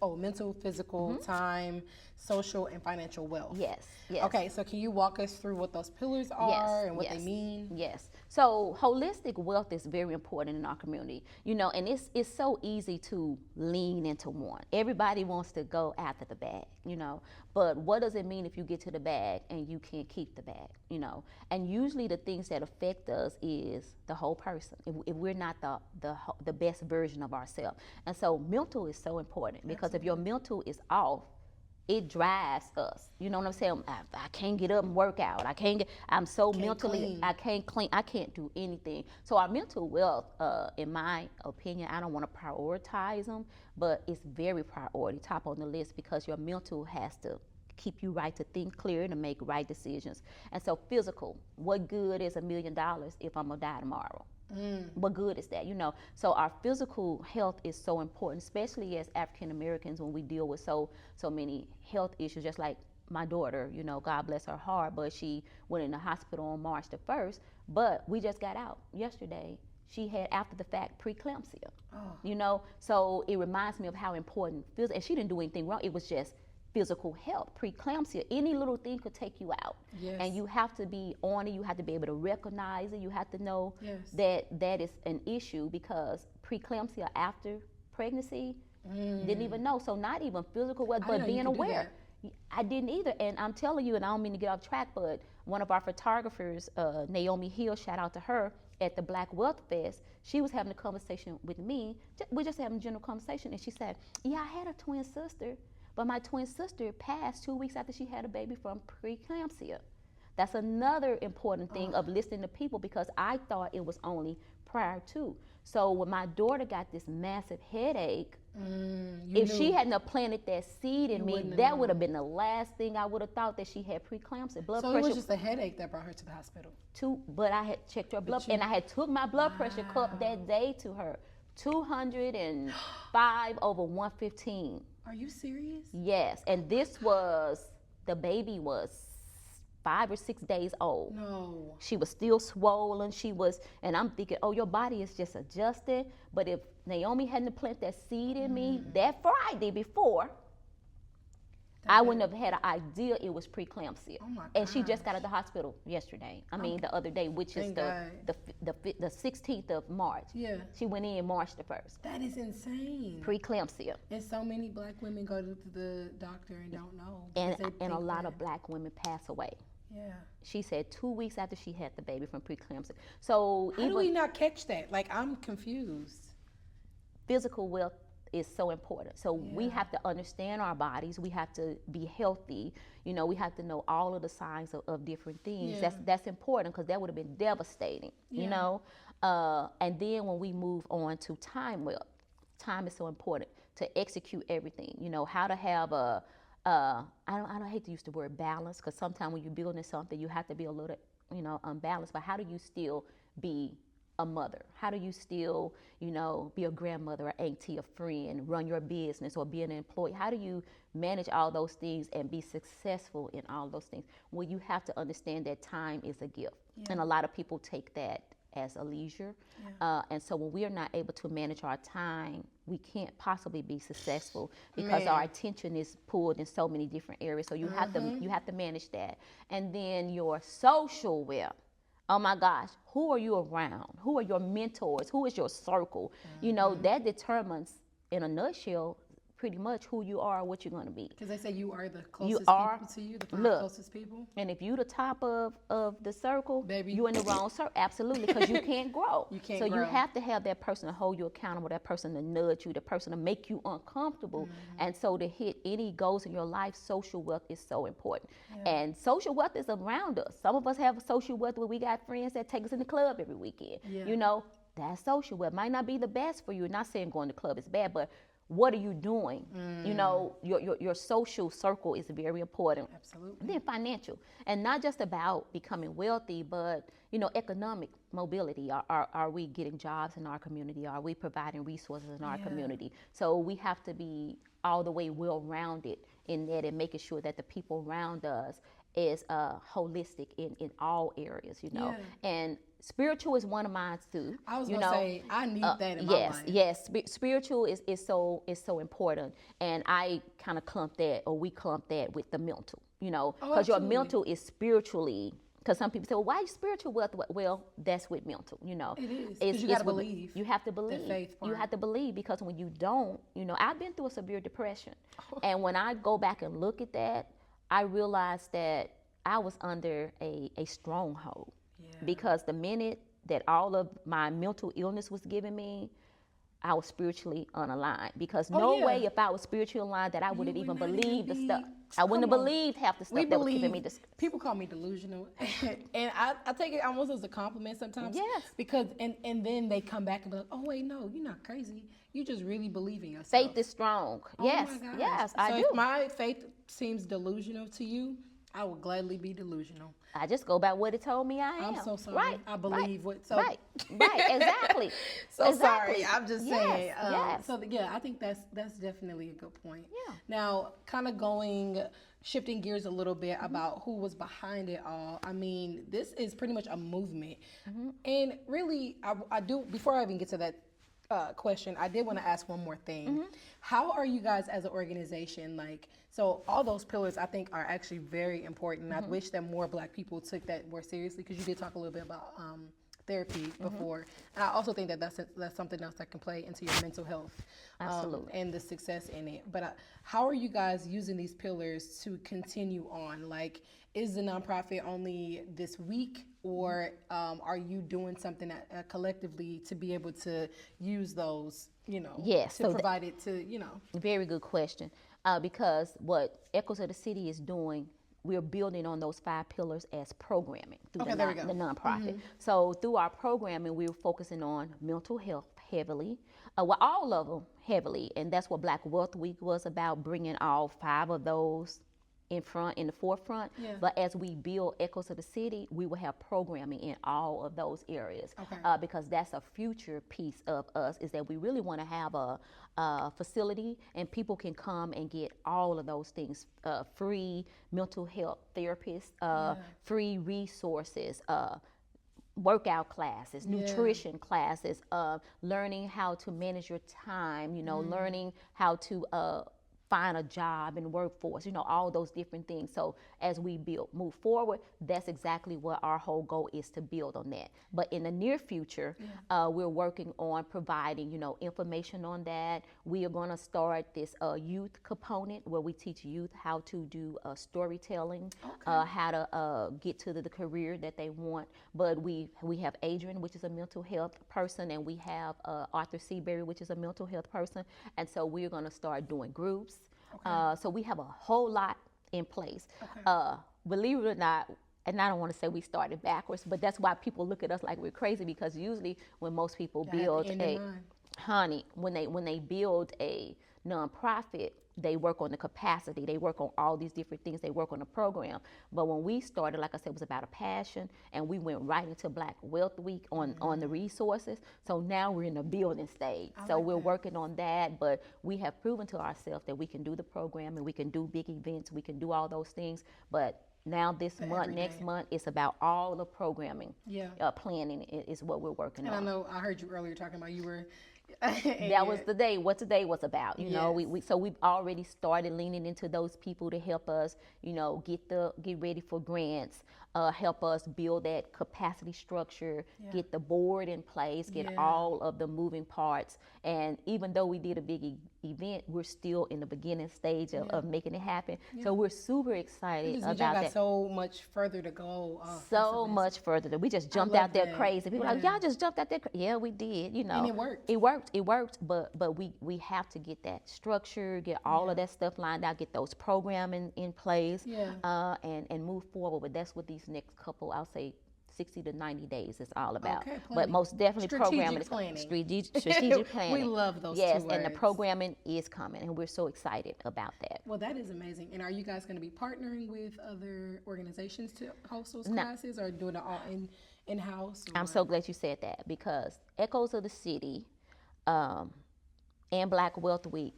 mental, physical, time, social, and financial wealth. Yes. Okay, so can you walk us through what those pillars are and what they mean? Yes. So holistic wealth is very important in our community, and it's so easy to lean into one. Everybody wants to go after the bag, but what does it mean if you get to the bag and you can't keep the bag, And usually the things that affect us is the whole person. If we're not the best version of ourselves. And so mental is so important because if your mental is off, it drives us. You know what I'm saying? I can't get up and work out. I'm so mentally, clean. I can't clean. I can't do anything. So our mental wealth, in my opinion, I don't want to prioritize them, but it's very priority, top on the list because your mental has to keep you right to think clear and to make right decisions. And so physical, what good is $1 million if I'm gonna die tomorrow? What good is that? So our physical health is so important, especially as African Americans when we deal with so many health issues, just like my daughter, God bless her heart, but she went in the hospital on March the 1st, but we just got out yesterday. She had after the fact preeclampsia, so it reminds me of how important and she didn't do anything wrong. It was just physical health, preeclampsia, any little thing could take you out. Yes. And you have to be on it. You have to be able to recognize it. You have to know yes. that is an issue because preeclampsia after pregnancy, didn't even know. So not even physical wealth, but being aware. I didn't either. And I'm telling you, and I don't mean to get off track, but one of our photographers, Naomi Hill, shout out to her, at the Black Wealth Fest, she was having a conversation with me. We're just having a general conversation. And she said, yeah, I had a twin sister. But my twin sister passed 2 weeks after she had a baby from preeclampsia. That's another important thing of listening to people because I thought it was only prior to. So when my daughter got this massive headache, if she hadn't planted that seed in me, that would have been the last thing I would have thought that she had preeclampsia. Blood pressure. So it was just a headache that brought her to the hospital? But I had checked her blood, and I had took my blood pressure cup that day to her. 205 over 115. Are you serious? Yes, and the baby was 5 or 6 days old. No. She was still swollen. And I'm thinking, oh, your body is just adjusting. But if Naomi hadn't planted that seed in me that Friday before, I wouldn't have had an idea it was preeclampsia. Oh my and she just gosh. got out of the hospital yesterday. The other day, which is Thank God. the 16th of March. Yeah. She went in March the 1st. That is insane. Preeclampsia. And so many black women go to the doctor and don't know. And because they a think lot that- of black women pass away. Yeah. She said 2 weeks after she had the baby from preeclampsia. So How do we not catch that? Like, I'm confused. physical wealth is so important. So we Yeah. have to understand our bodies. We have to be healthy. We have to know all of the signs of different things. Yeah. That's important, because that would have been devastating. Yeah. And then when we move on to time wealth, time is so important to execute everything. How to have I don't hate to use the word balance, because sometimes when you're building something, you have to be a little unbalanced. But how do you still be a mother? How do you still, be a grandmother, an auntie, a friend, run your business, or be an employee? How do you manage all those things and be successful in all those things? Well, you have to understand that time is a gift. Yeah. And a lot of people take that as a leisure. Yeah. And so when we are not able to manage our time, we can't possibly be successful, because our attention is pulled in so many different areas. So you have to manage that. And then your social wealth. Oh my gosh, who are you around? Who are your mentors? Who is your circle? That determines, in a nutshell, pretty much who you are, what you're going to be. Because they say you are the closest are- people to you, the five look. closest people. And if you the top of the circle, Baby. you in the wrong circle. Absolutely, because you can't grow. You can't so grow. you have to have that person to hold you accountable, that person to nudge you, that person to make you uncomfortable. And so to hit any goals in your life, social wealth is so important. And social wealth is around us. Some of us have a social wealth where we got friends that take us in the club every weekend. Yeah. That's social wealth. Might not be the best for you. Not saying going to the club is bad, but what are you doing? Your social circle is very important. Absolutely. And then financial, and not just about becoming wealthy, but economic mobility. Are we getting jobs in our community? Are we providing resources in our community? So we have to be all the way well-rounded in that, and making sure that the people around us is holistic in all areas. And spiritual is one of mine too. I was gonna say, I need that in my life. Yes. Spiritual is so important, and I kind of we clump that with the mental. Because your absolutely. mental is spiritually. Because some people say, well, why is spiritual wealth? Well, that's with mental. It is. 'Cause you gotta believe. You have to believe. The faith part. You have to believe, because when you don't, I've been through a severe depression, and when I go back and look at that, I realized that I was under a stronghold. Because the minute that all of my mental illness was giving me, I was spiritually unaligned. Because way if I was spiritually aligned that I would have even believed the stuff. I wouldn't have believed half the stuff that was giving me this. People call me delusional, and I take it almost as a compliment sometimes. Yes. Because and then they come back and be like, oh wait, no, you're not crazy. You just really believe in yourself. Faith is strong. Oh Yes, my gosh. yes, So I do. if my faith seems delusional to you, I will gladly be delusional. I just go by what it told me I am. I'm so sorry. Right. I believe what. So Right. Exactly. So Exactly. sorry. I'm just Yes, saying. yes. So I think that's definitely a good point. Yeah. Now, kind of shifting gears a little bit about who was behind it all. I mean, this is pretty much a movement, and really, I do. Before I even get to that question, I did want to ask one more thing. How are you guys as an organization, so all those pillars I think are actually very important. I wish that more Black people took that more seriously, because you did talk a little bit about therapy before, and I also think that that's something else that can play into your mental health, Absolutely. and the success in it. But how are you guys using these pillars to continue on? Is the nonprofit only this week, or are you doing something collectively to be able to use those, Yes, to so provide it to, Very good question. Because what Echoes of the City is doing, we're building on those 5 pillars as programming through Okay, there we go. the nonprofit. So through our programming, we're focusing on mental health heavily, all of them heavily, and that's what Black Wealth Week was about, bringing all 5 of those in the forefront. Yeah. But as we build Echoes of the City, we will have programming in all of those areas. Okay. Because that's a future piece of us, is that we really want to have a facility and people can come and get all of those things, free mental health therapists, free resources, workout classes, nutrition classes, learning how to manage your time, learning how to find a job in workforce, all those different things. So as we move forward, that's exactly what our whole goal is, to build on that. But in the near future, we're working on providing, information on that. We are going to start this youth component where we teach youth how to do storytelling, how to get to the career that they want. But we have Adrian, which is a mental health person, and we have Arthur Seabury, which is a mental health person. And so we're going to start doing groups. So we have a whole lot in place. Believe it or not, and I don't want to say we started backwards, but that's why people look at us like we're crazy, because usually when most people build when they build a nonprofit, they work on the capacity, they work on all these different things, they work on the program. But when we started, like I said, it was about a passion, and we went right into Black Wealth Week on the resources. So now we're in the building stage. So we're working on that, but we have proven to ourselves that we can do the program and we can do big events, we can do all those things. But now this month, next month, it's about all the programming. Planning is what we're working on. And I know I heard you earlier talking about you were that was the day, what today was about. So we've already started leaning into those people to help us, get ready for grants, help us build that capacity structure, get the board in place, get all of the moving parts. And even though we did a big event, we're still in the beginning stage of making it happen. So we're super excited about that. Got so much further to go. So much further. We just jumped out there crazy. People are like, y'all just jumped out there. Yeah, we did. And it worked. It worked. But we have to get that structure, get all of that stuff lined out, get those programming in place, and move forward. But that's what these next couple, I'll say, 60 to 90 days is all about. But most definitely programming. Strategic planning. We love those two words. Yes, and the programming is coming, and we're so excited about that. Well, that is amazing. And are you guys going to be partnering with other organizations to host those classes, or doing it all in-house? I'm so glad you said that, because Echoes of the City and Black Wealth Week,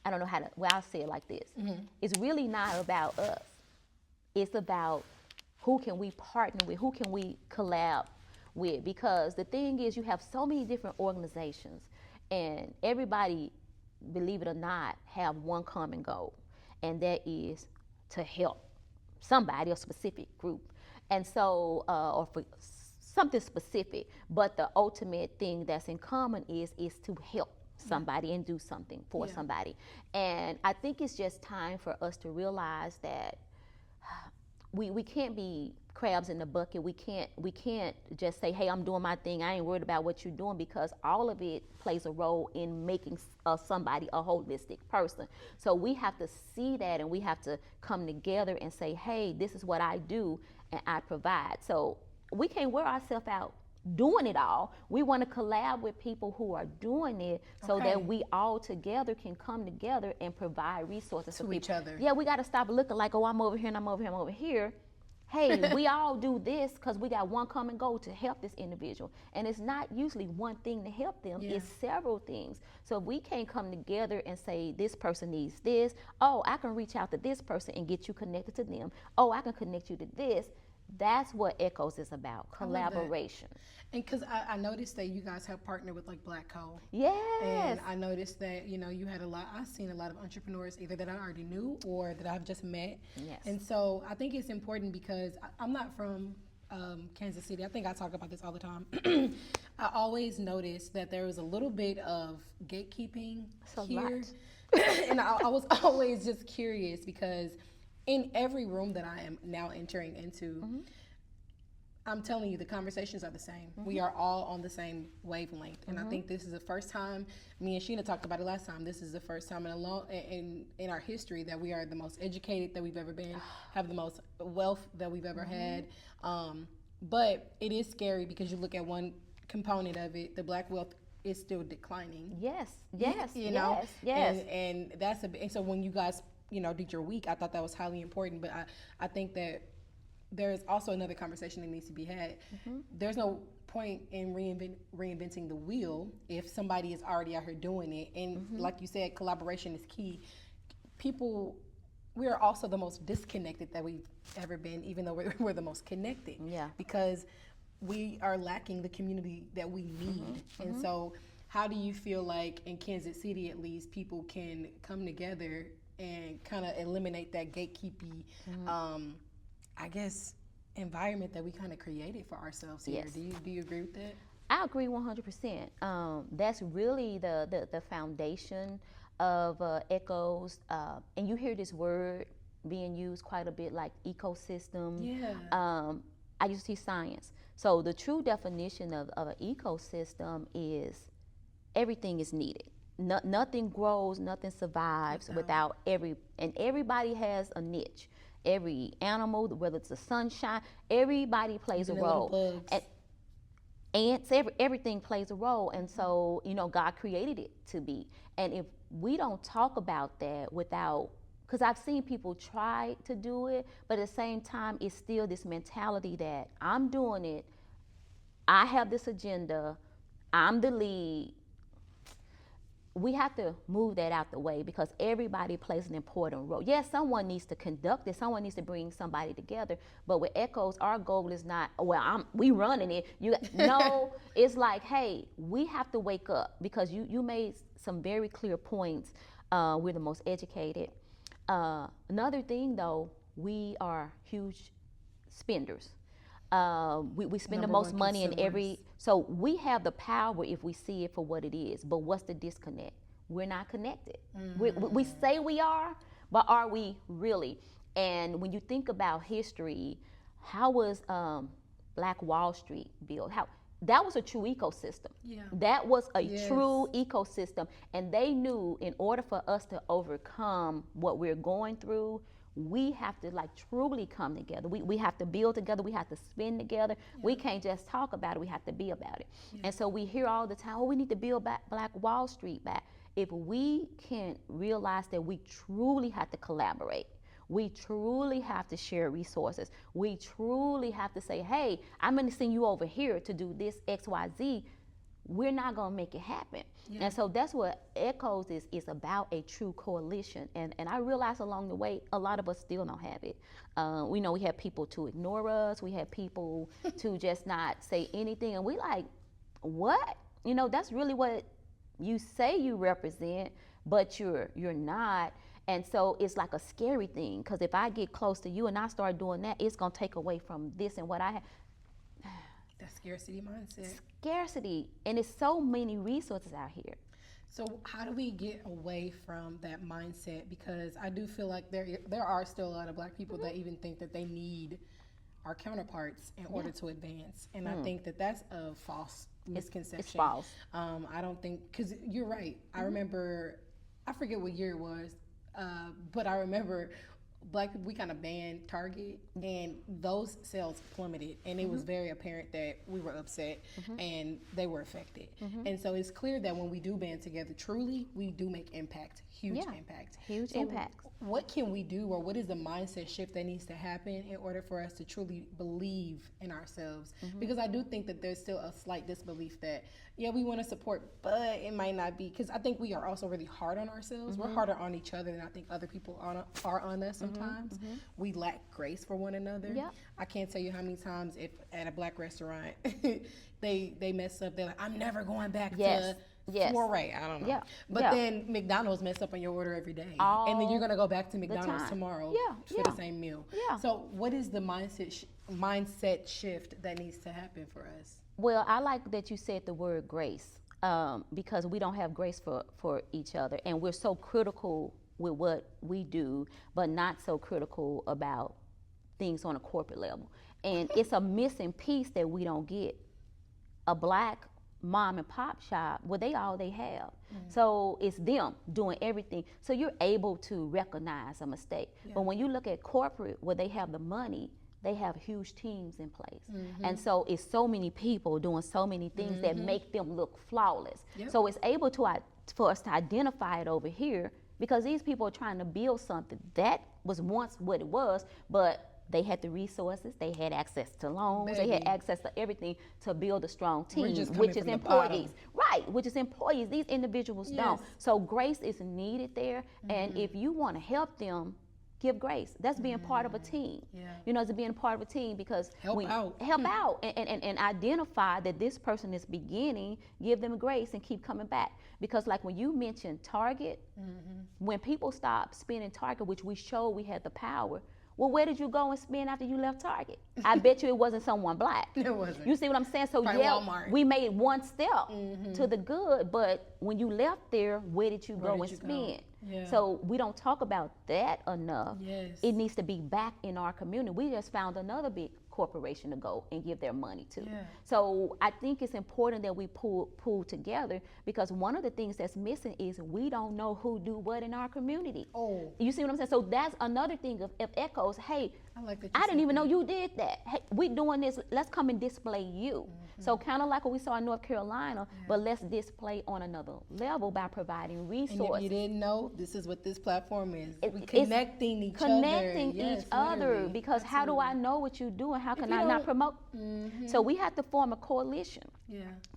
I don't know how to, I'll say it like this. It's really not about us. It's about who can we partner with, who can we collab with, because the thing is, you have so many different organizations, and everybody, believe it or not, have one common goal, and that is to help somebody, a specific group. And so, or for something specific, but the ultimate thing that's in common is to help somebody and do something for somebody. And I think it's just time for us to realize that we can't be crabs in the bucket. We can't just say, hey, I'm doing my thing, I ain't worried about what you're doing, because all of it plays a role in making somebody a holistic person. So we have to see that, and we have to come together and say, hey, this is what I do and I provide. So we can't wear ourselves out doing it all. We want to collab with people who are doing it, so that we all together can come together and provide resources to each other. Yeah, we got to stop looking like, oh, I'm over here and I'm over here, I'm over here. Hey, we all do this because we got one common goal, to help this individual. And it's not usually one thing to help them, it's several things. So if we can't come together and say, this person needs this, oh, I can reach out to this person and get you connected to them. Oh, I can connect you to this. That's what Echoes is about, collaboration. And because I noticed that you guys have partnered with like Black Co. Yes. And I noticed that, you had I've seen a lot of entrepreneurs either that I already knew or that I've just met. Yes. And so I think it's important, because I'm not from Kansas City. I think I talk about this all the time. I always noticed that there was a little bit of gatekeeping here. And I was always just curious, because in every room that I am now entering into, I'm telling you, the conversations are the same. We are all on the same wavelength. And I think this is the first time, me and Sheena talked about it last time, this is the first time in our history that we are the most educated that we've ever been, have the most wealth that we've ever had. But it is scary, because you look at one component of it, the Black wealth is still declining. Yes. And that's and so when you guys did your week. I thought that was highly important, but I think that there's also another conversation that needs to be had. There's no point in reinventing the wheel if somebody is already out here doing it. And like you said, collaboration is key. We are also the most disconnected that we've ever been, even though we're the most connected. Yeah. Because we are lacking the community that we need. And so how do you feel like in Kansas City, at least, people can come together and kind of eliminate that gatekeepy, I guess, environment that we kind of created for ourselves here? Yes. Do you agree with that? I agree 100%. That's really the foundation of Echoes. And you hear this word being used quite a bit, like ecosystem. Yeah. I used to teach science. So the true definition of an ecosystem is everything is needed. Nothing grows, nothing survives without everybody has a niche. Every animal, whether it's the sunshine, everybody plays a role. Ants, everything plays a role. And so, God created it to be. And if we don't talk about that because I've seen people try to do it, but at the same time, it's still this mentality that I'm doing it, I have this agenda, I'm the lead. We have to move that out the way because everybody plays an important role. Yes, someone needs to conduct it, someone needs to bring somebody together, but with Echoes, our goal is not, we running it. No, it's like, hey, we have to wake up because you made some very clear points. We're the most educated. Another thing, though, we are huge spenders. We spend the most money in every, so we have the power if we see it for what it is, but what's the disconnect? We're not connected. We say we are, but are we really? And when you think about history, how was Black Wall Street built? That was a true ecosystem. Yeah. That was a true ecosystem. And they knew in order for us to overcome what we're going through, we have to truly come together. We have to build together. We have to spend together. Yeah. We can't just talk about it. We have to be about it. Yeah. And so we hear all the time, we need to build back Black Wall Street back. If we can realize that we truly have to collaborate, we truly have to share resources. We truly have to say, hey, I'm going to send you over here to do this X, Y, Z. We're not going to make it happen. Yeah. And so that's what Echoes is about, a true coalition. And I realized along the way, a lot of us still don't have it. We know we have people to ignore us. We have people to just not say anything. And we like, what? That's really what you say you represent, but you're not. And so it's like a scary thing, because if I get close to you and I start doing that, it's going to take away from this and what I have. That scarcity mindset. Scarcity. And there's so many resources out here. So how do we get away from that mindset? Because I do feel like there are still a lot of Black people that even think that they need our counterparts in order to advance. And I think that that's a false misconception. It's false. I don't think, because you're right. I remember, I forget what year it was, but I remember Black people, we kind of banned Target, and those sales plummeted, and it was very apparent that we were upset and they were affected. And so it's clear that when we do band together, truly, we do make impact, huge impact. Huge impact. What can we do, or what is the mindset shift that needs to happen in order for us to truly believe in ourselves? Because I do think that there's still a slight disbelief that, yeah, we want to support, but it might not be, because I think we are also really hard on ourselves. We're harder on each other than I think other people are on us sometimes. We lack grace for one another. Yeah. I can't tell you how many times if at a Black restaurant they mess up, they're like, I'm never going back to Foray. I don't know. Yeah. But then McDonald's mess up on your order every day. And then you're going to go back to McDonald's tomorrow for the same meal. Yeah. So what is the mindset shift that needs to happen for us? Well, I like that you said the word grace, because we don't have grace for each other. And we're so critical with what we do, but not so critical about things on a corporate level. And it's a missing piece that we don't get. A Black mom and pop shop, well, they all they have. So it's them doing everything. So you're able to recognize a mistake. But when you look at corporate, where they have the money, they have huge teams in place. And so it's so many people doing so many things that make them look flawless. So it's able for us to identify it over here because these people are trying to build something that was once what it was, but they had the resources, they had access to loans, they had access to everything to build a strong team, which is employees. Right, which is employees. These individuals don't. So grace is needed there, and if you want to help them, give grace. That's being part of a team. You know, it's being part of a team, because help out and identify that this person is beginning, give them grace and keep coming back. Because like when you mentioned Target, when people stop spending Target, which we showed we had the power, well, where did you go and spend after you left Target? I bet you it wasn't someone black. It wasn't. You see what I'm saying? So probably Walmart. We made one step to the good, but when you left there, where did you go and spend? So we don't talk about that enough. It needs to be back in our community. We just found another big corporation to go and give their money to. So I think it's important that we pull together, because one of the things that's missing is we don't know who do what in our community. You see what I'm saying? So that's another thing of echoes. Hey, I didn't even know you did that. Hey, we doing this. Let's come and display you. So kind of like what we saw in North Carolina, but let's display on another level by providing resources. And if you didn't know, this is what this platform is. Connecting each other. Because how do I know what you do, and how can I not promote? So we have to form a coalition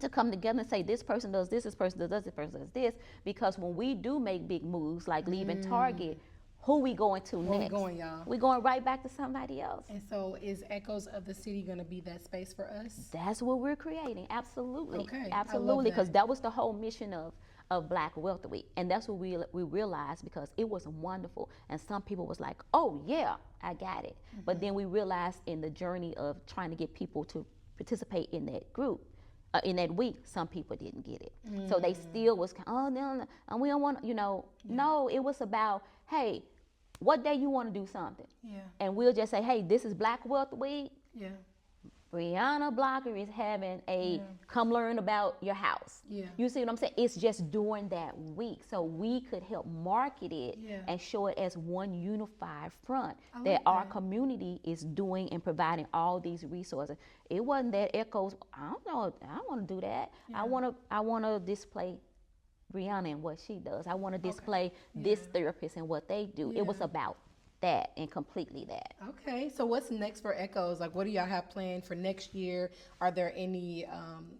to come together and say, this person does this person does this person does this. Because when we do make big moves like leaving Target, who we going to next? Where we going, y'all? We're going right back to somebody else. And so is Echoes of the City going to be that space for us? That's what we're creating. Absolutely. Okay. Absolutely. Because that was the whole mission of Black Wealth Week. And that's what we realized, because it was wonderful. And some people was like, oh yeah, I got it. But then we realized in the journey of trying to get people to participate in that group, in that week, some people didn't get it. So they still was, oh no, and we don't want, no, it was about, hey, what day you want to do something? And we'll just say, hey, this is Black Wealth Week. Brianna Blocker is having a come learn about your house. You see what I'm saying? It's just during that week. So we could help market it and show it as one unified front that our community is doing and providing all these resources. It wasn't that Echoes, I don't know, I don't want to do that. I want to display Brianna and what she does. I want to display this therapist and what they do. It was about that and completely that. Okay, so what's next for Echoes? Like, what do y'all have planned for next year? Are there any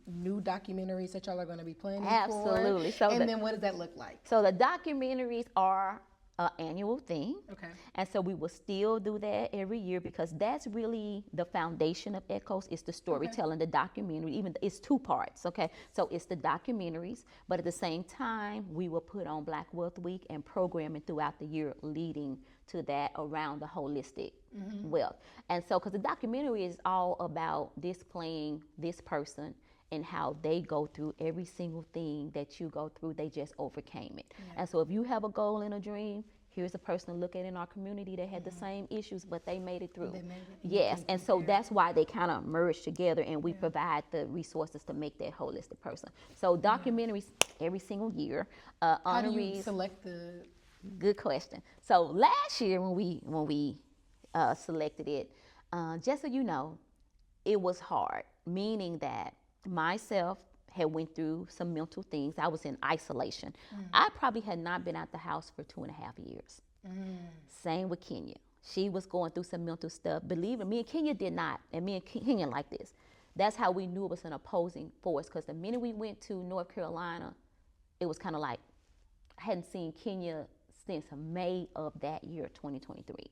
new documentaries that y'all are going to be planning for? Absolutely. So then what does that look like? So the documentaries are an annual thing. Okay. And so we will still do that every year, because that's really the foundation of Echoes, is the storytelling, the documentary. Even it's two parts, okay? So it's the documentaries, but at the same time, we will put on Black Wealth Week and programming throughout the year leading to that around the holistic wealth. And so, because the documentary is all about displaying this person and how they go through every single thing that you go through, they just overcame it. And so if you have a goal and a dream, here's a person to look at in our community that had the same issues, but they made it through. Yes, and so that's why they kind of merge together, and we provide the resources to make that holistic person. So documentaries every single year. How do you select the... Good question. So last year when we selected it, just so you know, it was hard, meaning that myself had went through some mental things. I was in isolation. I probably had not been out the house for 2.5 years. Same with Kenya. She was going through some mental stuff. Believe me and Kenya did not, and me and Kenya like this. That's how we knew it was an opposing force, because the minute we went to North Carolina, it was kind of like, I hadn't seen Kenya since May of that year, 2023.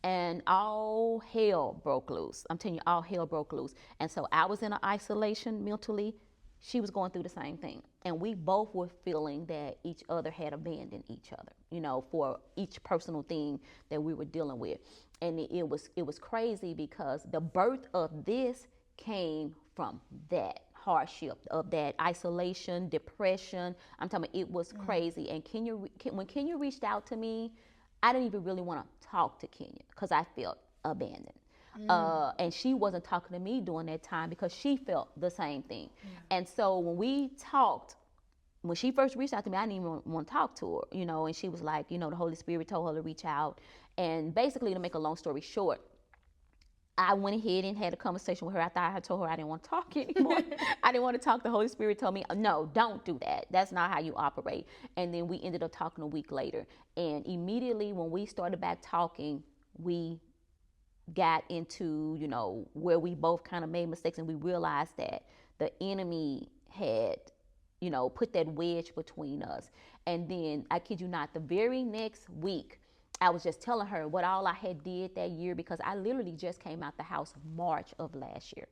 And all hell broke loose. I'm telling you, all hell broke loose. And so I was in an isolation mentally. She was going through the same thing. And we both were feeling that each other had abandoned each other, for each personal thing that we were dealing with. And it was crazy, because the birth of this came from that hardship, of that isolation, depression. I'm talking about, it was crazy. And when Kenya reached out to me, I didn't even really want to talk to Kenya, because I felt abandoned. And she wasn't talking to me during that time, because she felt the same thing. And so when we talked, when she first reached out to me, I didn't even want to talk to her, and she was like, the Holy Spirit told her to reach out. And basically, to make a long story short, I went ahead and had a conversation with her after I had told her I didn't want to talk anymore. I didn't want to talk. The Holy Spirit told me, no, don't do that. That's not how you operate. And then we ended up talking a week later. And immediately when we started back talking, we got into, where we both kind of made mistakes, and we realized that the enemy had, put that wedge between us. And then, I kid you not, the very next week, I was just telling her what all I had did that year, because I literally just came out the house March of last year,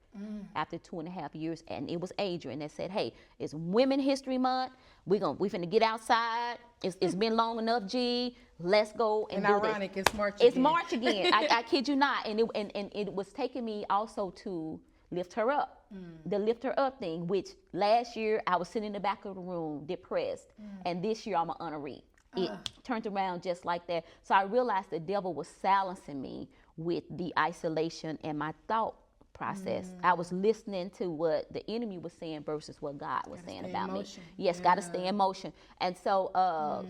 after 2.5 years. And it was Adrian that said, hey, it's Women History Month. We finna get outside. It's been long enough, G. Let's go and do ironic, this. it's March It's again. March again. I kid you not. And it was taking me also to lift her up. The lift her up thing, which last year I was sitting in the back of the room depressed. And this year I'm an honoree. It turned around just like that. So I realized the devil was silencing me with the isolation and my thought process. I was listening to what the enemy was saying versus what God was saying about me. Yes, got to stay in motion. And so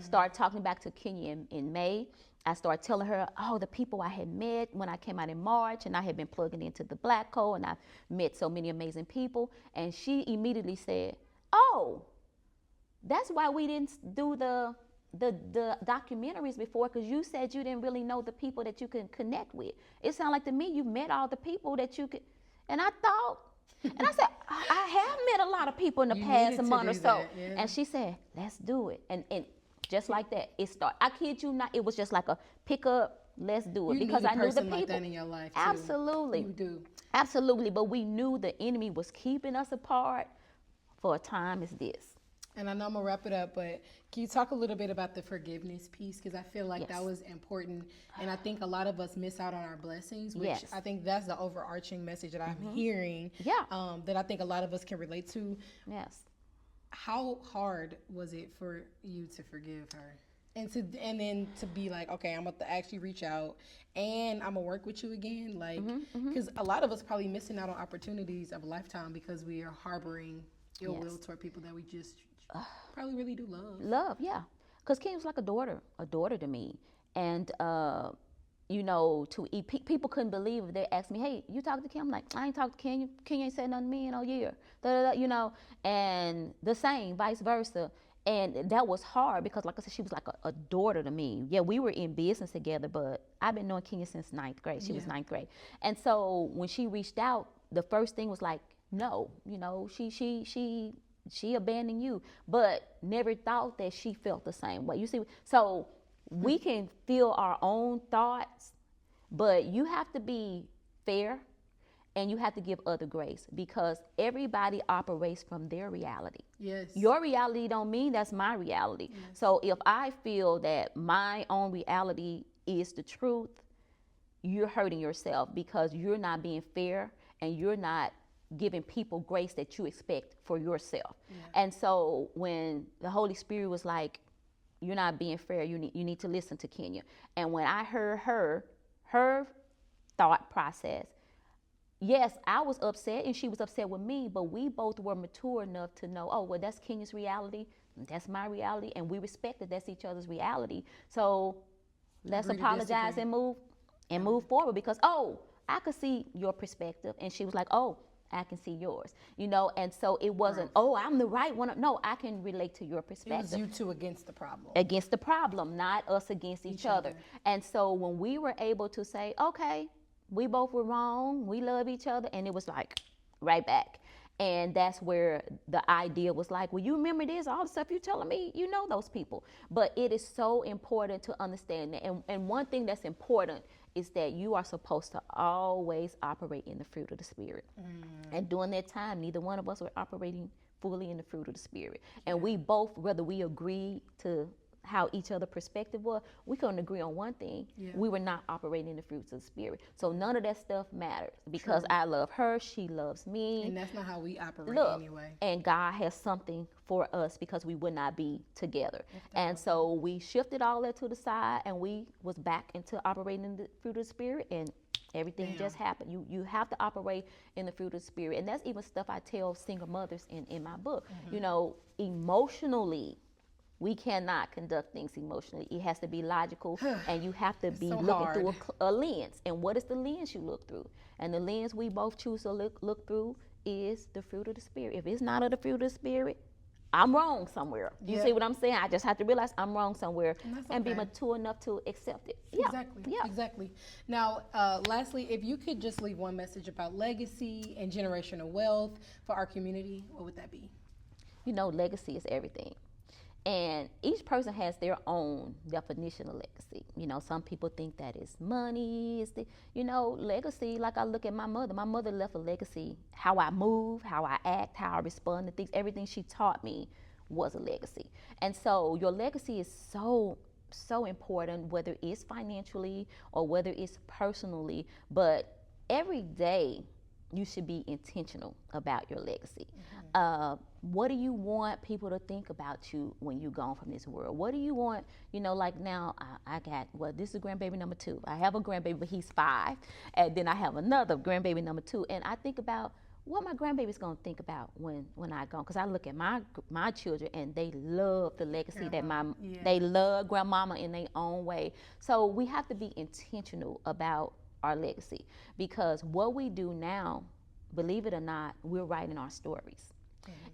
started talking back to Kenya in May. I started telling her, the people I had met when I came out in March, and I had been plugging into the Black Code, and I met so many amazing people. And she immediately said, oh, that's why we didn't do the documentaries before, because you said you didn't really know the people that you can connect with. It sounded like to me you met all the people that you could. And I thought, and I said, I have met a lot of people in the past month or so. Yeah. And she said, let's do it. And just like that, it started. I kid you not, it was just like a pick up, let's do it. Because I knew the people. Like that in your life too. Absolutely. You do. Absolutely. But we knew the enemy was keeping us apart for a time as this. And I know I'm going to wrap it up, but can you talk a little bit about the forgiveness piece? Because I feel like that was important. And I think a lot of us miss out on our blessings, which I think that's the overarching message that I'm hearing. That I think a lot of us can relate to. Yes. How hard was it for you to forgive her? And then to be like, okay, I'm going to actually reach out and I'm going to work with you again. Like, because a lot of us probably missing out on opportunities of a lifetime because we are harboring ill will toward people that we just probably really do love. Yeah. Because Kenya was like a daughter to me. And, people couldn't believe it. They asked me, hey, you talk to Kenya? I'm like, I ain't talked to Kenya. Kenya ain't said nothing to me in a year. And the same, vice versa. And that was hard because, like I said, she was like a daughter to me. Yeah, we were in business together, but I've been knowing Kenya since 9th grade. She was 9th grade. And so when she reached out, the first thing was like, no, she abandoned you, but never thought that she felt the same way. You see, so we can feel our own thoughts, but you have to be fair and you have to give other grace, because everybody operates from their reality. Yes. Your reality don't mean that's my reality. Yes. So if I feel that my own reality is the truth, you're hurting yourself because you're not being fair and you're not giving people grace that you expect for yourself. Yeah. And so when the Holy Spirit was like, you're not being fair, you need to listen to Kenya. And when I heard her thought process, yes, I was upset and she was upset with me, but we both were mature enough to know, well, that's Kenya's reality, that's my reality, and we respect that that's each other's reality. So let's apologize and move forward, because, I could see your perspective. And she was like, I can see yours, and so it wasn't, I'm the right one. No, I can relate to your perspective. It was you two against the problem. Against the problem, not us against each other. And so when we were able to say, okay, we both were wrong, we love each other, and it was like right back. And that's where the idea was like, well, you remember this, all the stuff you're telling me, you know those people. But it is so important to understand that. And one thing that's important is that you are supposed to always operate in the fruit of the Spirit. And during that time, neither one of us were operating fully in the fruit of the Spirit. And we both, whether we agreed to how each other perspective was, we couldn't agree on one thing. We were not operating in the fruits of the Spirit. So none of that stuff matters, because I love her, she loves me. And that's not how we operate anyway. And God has something for us, because we would not be together. And so we shifted all that to the side, and we was back into operating in the fruit of the Spirit, and everything just happened. You have to operate in the fruit of the Spirit. And that's even stuff I tell single mothers in my book. Emotionally, We cannot conduct things emotionally. It has to be logical, and you have to be so looking hard. through a lens. And what is the lens you look through? And the lens we both choose to look through is the fruit of the Spirit. If it's not of the fruit of the Spirit, I'm wrong somewhere. You see what I'm saying? I just have to realize I'm wrong somewhere and be mature enough to accept it. Yeah. Exactly. Now, lastly, if you could just leave one message about legacy and generational wealth for our community, what would that be? You know, legacy is everything. And each person has their own definition of legacy. You know, some people think that it's money. Legacy, like I look at my mother. My mother left a legacy. How I move, how I act, how I respond to things, everything she taught me was a legacy. And so your legacy is so important, whether it's financially or whether it's personally. But every day, you should be intentional about your legacy. What do you want people to think about you when you're gone from this world? What do you want, like now I got, this is grandbaby number 2. I have a grandbaby, but he's 5. And then I have another grandbaby number 2. And I think about what my grandbaby's gonna think about when I go. Because I look at my children and they love the legacy that they love grandmama in their own way. So we have to be intentional about our legacy, because what we do now, believe it or not, we're writing our stories.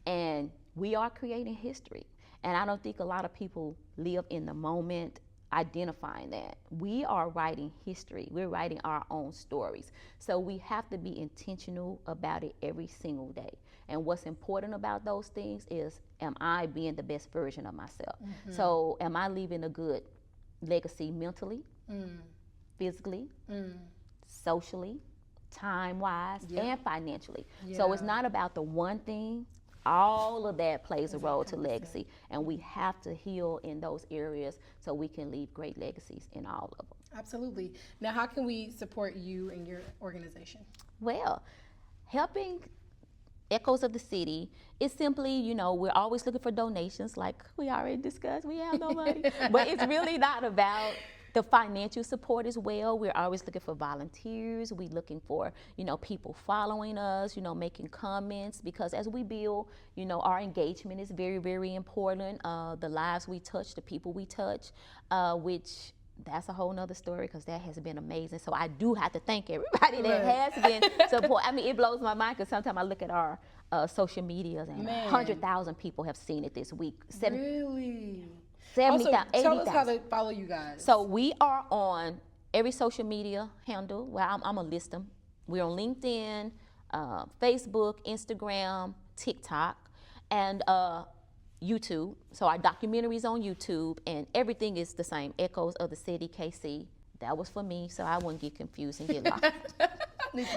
And we are creating history. And I don't think a lot of people live in the moment identifying that. We are writing history. We're writing our own stories. So we have to be intentional about it every single day. And what's important about those things is, am I being the best version of myself? So am I leaving a good legacy mentally, physically, socially, time-wise, and financially? So it's not about the one thing. All of that plays a role to legacy, and we have to heal in those areas so we can leave great legacies in all of them. Absolutely. Now, how can we support you and your organization? Well, helping Echoes of the City is simply, we're always looking for donations, like we already discussed. We have no money, but it's really not about the financial support as well. We're always looking for volunteers. We're looking for, people following us, making comments, because as we build, our engagement is very, very important. The lives we touch, the people we touch, which that's a whole nother story, because that has been amazing. So I do have to thank everybody that has been support. I mean, it blows my mind, because sometimes I look at our social medias and 100,000 people have seen it this week. Really? 70,000, 80,000. Tell us how to follow you guys. So we are on every social media handle. Well, I'm going to list them. We're on LinkedIn, Facebook, Instagram, TikTok, and YouTube. So our documentary's on YouTube, and everything is the same. Echoes of the City, KC. That was for me, so I wouldn't get confused and get lost.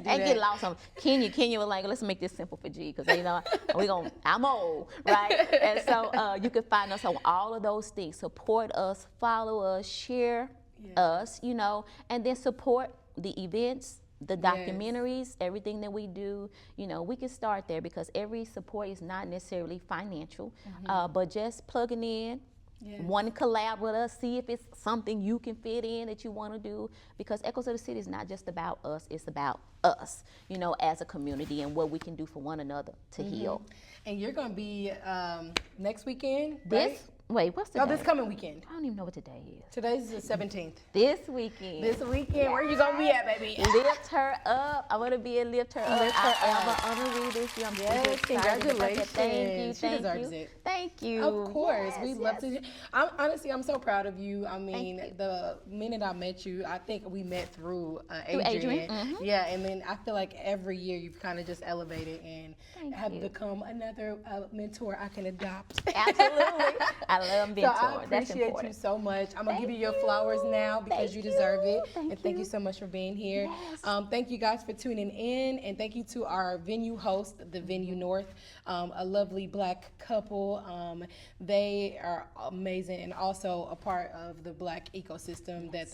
Get lost on Kenya was like, let's make this simple for G, because I'm old, right? And so you can find us on all of those things. Support us, follow us, share us, and then support the events, the documentaries, everything that we do. We can start there, because every support is not necessarily financial, but just plugging in. Want to collab with us, see if it's something you can fit in that you want to do, because Echoes of the City is not just about us, it's about us, as a community, and what we can do for one another to heal. And you're going to be next weekend, right? What's the day? This coming weekend. I don't even know what today is. Today's the 17th. This weekend. Where you going to be at, baby? Lift Her Up. I want to be a Lift Her Up. I am an honoree this year. Yes, congratulations. Thank you. She deserves it. Thank you. Of course. We love to. I'm so proud of you. I mean, the minute I met you, I think we met through Adrian. Yeah, and then I feel like every year you've kind of just elevated and have become another mentor I can adopt. Absolutely. I love mentor. So I appreciate you so much. I'm going to give you your flowers now, because you deserve it. Thank you so much for being here. Yes. Thank you guys for tuning in, and thank you to our venue host, the Venue North, a lovely Black couple. They are amazing, and also a part of the Black ecosystem that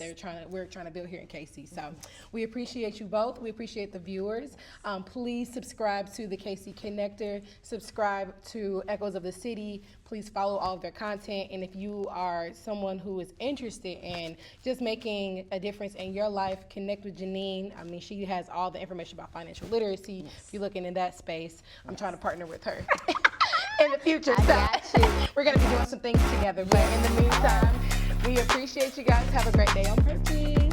we're trying to build here in KC. So we appreciate you both. We appreciate the viewers. Please subscribe to the KC Connector. Subscribe to Echoes of the City. Please follow all of their content. And if you are someone who is interested in just making a difference in your life, connect with Geaneen. I mean, she has all the information about financial literacy. If you're looking in that space, I'm trying to partner with her. in the future. I So got you. we're going to be doing some things together. But in the meantime, we appreciate you guys. Have a great day on purpose.